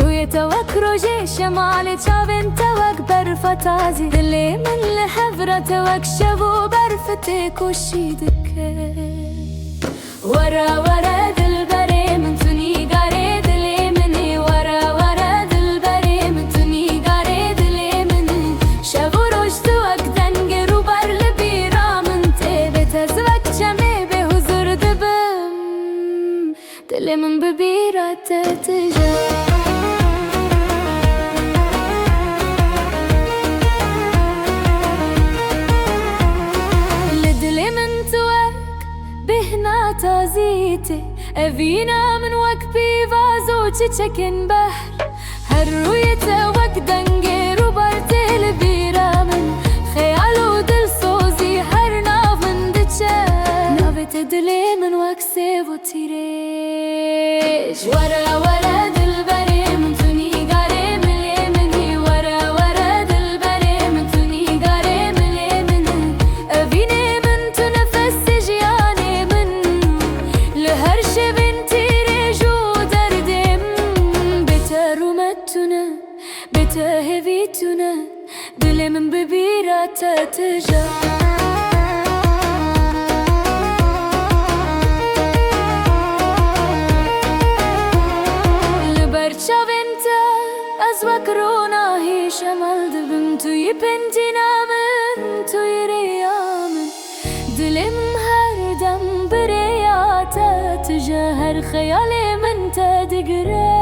رویت وک روژه شمال چاوین توک برف تازی دلی من لحفرت وک شبو برفت کشید که ورا ورا دل بره من تونی گاره دلی منی ورا ورا دل بره من تونی گاره دلی منی شبو رشد وک دنگ رو بر لبیرا من تیبت از وک چمه به حضور دبم دل من ببیرت تجا تازيتي أفينا من وك بيفازو تشكن بحر هالرويته وك دنجر وبرتل بيرا من خيالو دل صوزي هر ناف من دتشا نافت دلي من وك سيفو تيريش ورا ورا دل بري من توني غاري ملي مني ورا ورا دل بري من توني غاري ملي مني أفيني من تنفس جياني من لهر شبن تيريجو دردم بترومتنا بتهفيتنا دل من ببيرة تتجا لبرشا بنتا أزوك رونا هي شمال دبم توي بنتنا من توي ريامن دلم هر دم برياتا تجاهر خيالي من تدقرا